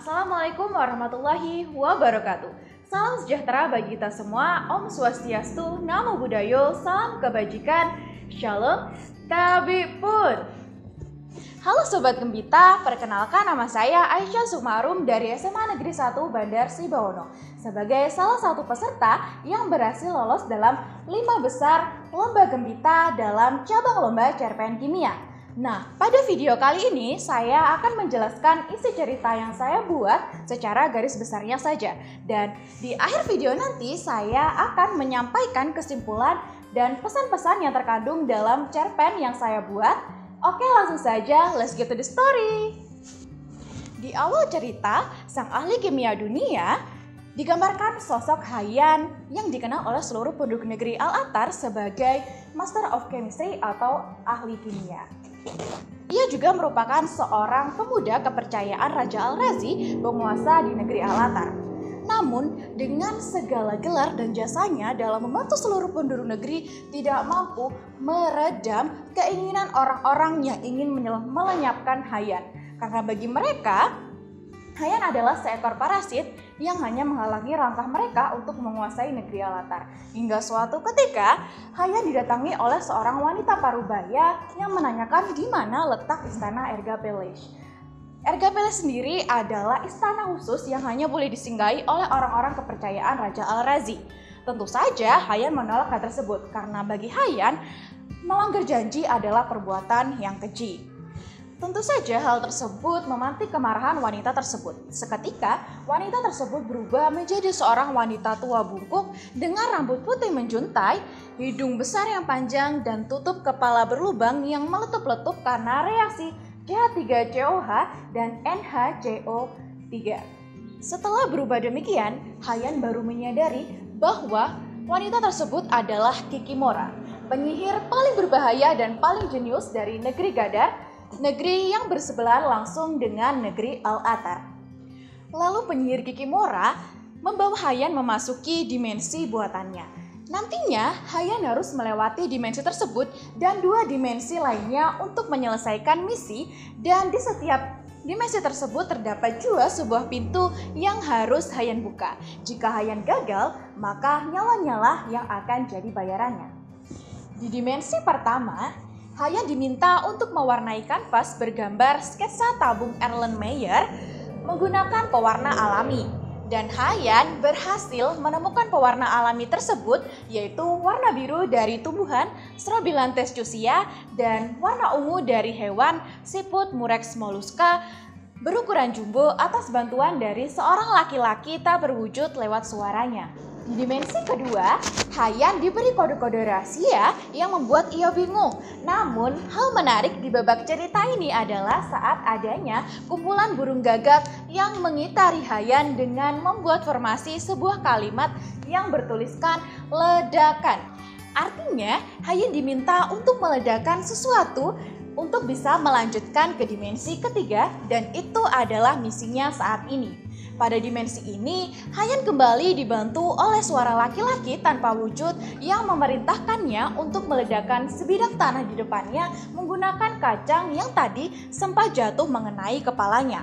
Assalamualaikum warahmatullahi wabarakatuh. Salam sejahtera bagi kita semua. Om Swastiastu, Namo Buddhaya, salam kebajikan, Shalom, Tabipun. Halo Sobat Gembita, perkenalkan nama saya Aisyah Sumarum dari SMA Negeri 1 Bandar Sibawono sebagai salah satu peserta yang berhasil lolos dalam 5 besar lomba Gembita dalam cabang lomba cerpen kimia. Nah, pada video kali ini saya akan menjelaskan isi cerita yang saya buat secara garis besarnya saja. Dan di akhir video nanti saya akan menyampaikan kesimpulan dan pesan-pesan yang terkandung dalam cerpen yang saya buat. Oke, langsung saja, let's get to the story. Di awal cerita, sang ahli kimia dunia digambarkan sosok Hayyan yang dikenal oleh seluruh penduduk negeri Al-Attar sebagai Master of Chemistry atau ahli kimia. Ia juga merupakan seorang pemuda kepercayaan Raja Al-Razi, penguasa di negeri Al-Attar. Namun, dengan segala gelar dan jasanya dalam membantu seluruh penduduk negeri tidak mampu meredam keinginan orang-orang yang ingin melenyapkan Hayyan. Karena bagi mereka, Hayyan adalah seekor parasit yang hanya menghalangi langkah mereka untuk menguasai negeri Al-Attar. Hingga suatu ketika, Hayyan didatangi oleh seorang wanita parubaya yang menanyakan di mana letak istana Erga Palace. Erga Palace sendiri adalah istana khusus yang hanya boleh disinggahi oleh orang-orang kepercayaan Raja Al-Razi. Tentu saja Hayyan menolak hal tersebut karena bagi Hayyan, melanggar janji adalah perbuatan yang keji. Tentu saja hal tersebut memantik kemarahan wanita tersebut. Seketika, wanita tersebut berubah menjadi seorang wanita tua bungkuk dengan rambut putih menjuntai, hidung besar yang panjang, dan tutup kepala berlubang yang meletup-letup karena reaksi CH3COH dan NHCO3. Setelah berubah demikian, Hayyan baru menyadari bahwa wanita tersebut adalah Kikimora, penyihir paling berbahaya dan paling jenius dari negeri Gadar, negeri yang bersebelahan langsung dengan negeri Al-Attar. Lalu penyihir Kikimora membawa Hayyan memasuki dimensi buatannya. Nantinya Hayyan harus melewati dimensi tersebut dan 2 dimensi lainnya untuk menyelesaikan misi, dan di setiap dimensi tersebut terdapat juga sebuah pintu yang harus Hayyan buka. Jika Hayyan gagal, maka nyawanya yang akan jadi bayarannya. Di dimensi pertama, Hayyan diminta untuk mewarnai kanvas bergambar sketsa tabung Erlenmeyer menggunakan pewarna alami. Dan Hayyan berhasil menemukan pewarna alami tersebut, yaitu warna biru dari tumbuhan Strobilanthes chusia dan warna ungu dari hewan siput Murex mollusca berukuran jumbo atas bantuan dari seorang laki-laki tak berwujud lewat suaranya. Di dimensi kedua, Hayyan diberi kode-kode rahasia yang membuat ia bingung. Namun, hal menarik di babak cerita ini adalah saat adanya kumpulan burung gagak yang mengitari Hayyan dengan membuat formasi sebuah kalimat yang bertuliskan ledakan. Artinya, Hayyan diminta untuk meledakkan sesuatu untuk bisa melanjutkan ke dimensi ketiga, dan itu adalah misinya saat ini. Pada dimensi ini, Hayyan kembali dibantu oleh suara laki-laki tanpa wujud yang memerintahkannya untuk meledakkan sebidang tanah di depannya menggunakan kacang yang tadi sempat jatuh mengenai kepalanya.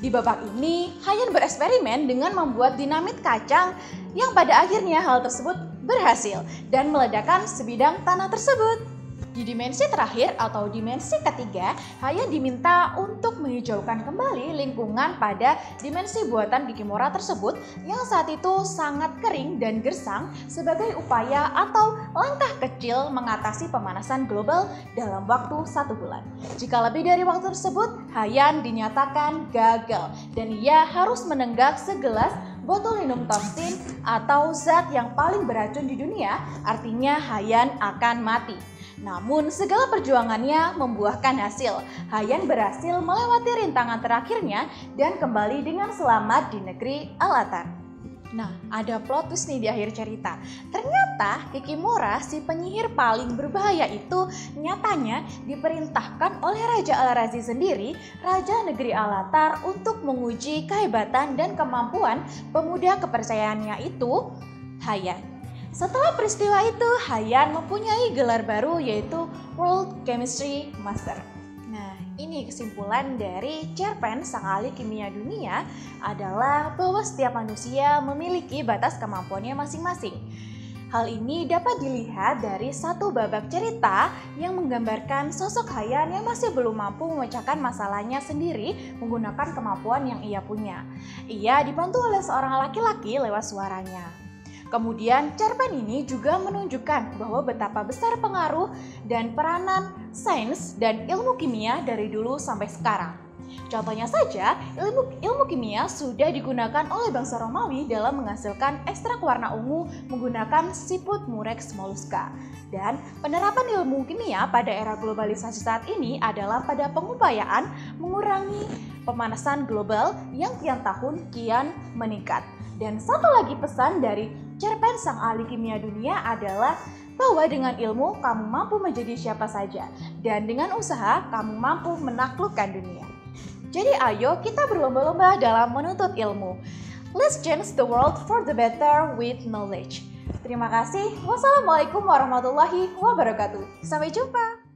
Di babak ini, Hayyan bereksperimen dengan membuat dinamit kacang yang pada akhirnya hal tersebut berhasil dan meledakkan sebidang tanah tersebut. Di dimensi terakhir atau dimensi ketiga, Hayyan diminta untuk menghijaukan kembali lingkungan pada dimensi buatan Kikimora tersebut yang saat itu sangat kering dan gersang sebagai upaya atau langkah kecil mengatasi pemanasan global dalam waktu 1 bulan. Jika lebih dari waktu tersebut, Hayyan dinyatakan gagal dan ia harus menenggak segelas botulinum toxin atau zat yang paling beracun di dunia, artinya Hayyan akan mati. Namun segala perjuangannya membuahkan hasil. Hayyan berhasil melewati rintangan terakhirnya dan kembali dengan selamat di negeri Al-Attar. Nah, ada plot twist nih di akhir cerita. Ternyata Kikimora, si penyihir paling berbahaya itu, nyatanya diperintahkan oleh Raja Al-Razi sendiri, Raja negeri Al-Attar, untuk menguji kehebatan dan kemampuan pemuda kepercayaannya itu, Hayyan. Setelah peristiwa itu, Hayyan mempunyai gelar baru yaitu World Chemistry Master. Nah, Ini kesimpulan dari cerpen sang ahli kimia dunia adalah bahwa setiap manusia memiliki batas kemampuannya masing-masing. Hal ini dapat dilihat dari satu babak cerita yang menggambarkan sosok Hayan yang masih belum mampu memecahkan masalahnya sendiri menggunakan kemampuan yang ia punya. Ia dibantu oleh seorang laki-laki lewat suaranya. Kemudian cerpen ini juga menunjukkan bahwa betapa besar pengaruh dan peranan sains dan ilmu kimia dari dulu sampai sekarang. Contohnya saja, ilmu kimia sudah digunakan oleh bangsa Romawi dalam menghasilkan ekstrak warna ungu menggunakan siput Murex mollusca. Dan penerapan ilmu kimia pada era globalisasi saat ini adalah pada pengupayaan mengurangi pemanasan global yang tiap tahun kian meningkat. Dan satu lagi pesan dari cerpen sang ahli kimia dunia adalah bahwa dengan ilmu kamu mampu menjadi siapa saja dan dengan usaha kamu mampu menaklukkan dunia. Jadi ayo kita berlomba-lomba dalam menuntut ilmu. Let's change the world for the better with knowledge. Terima kasih. Wassalamualaikum warahmatullahi wabarakatuh. Sampai jumpa.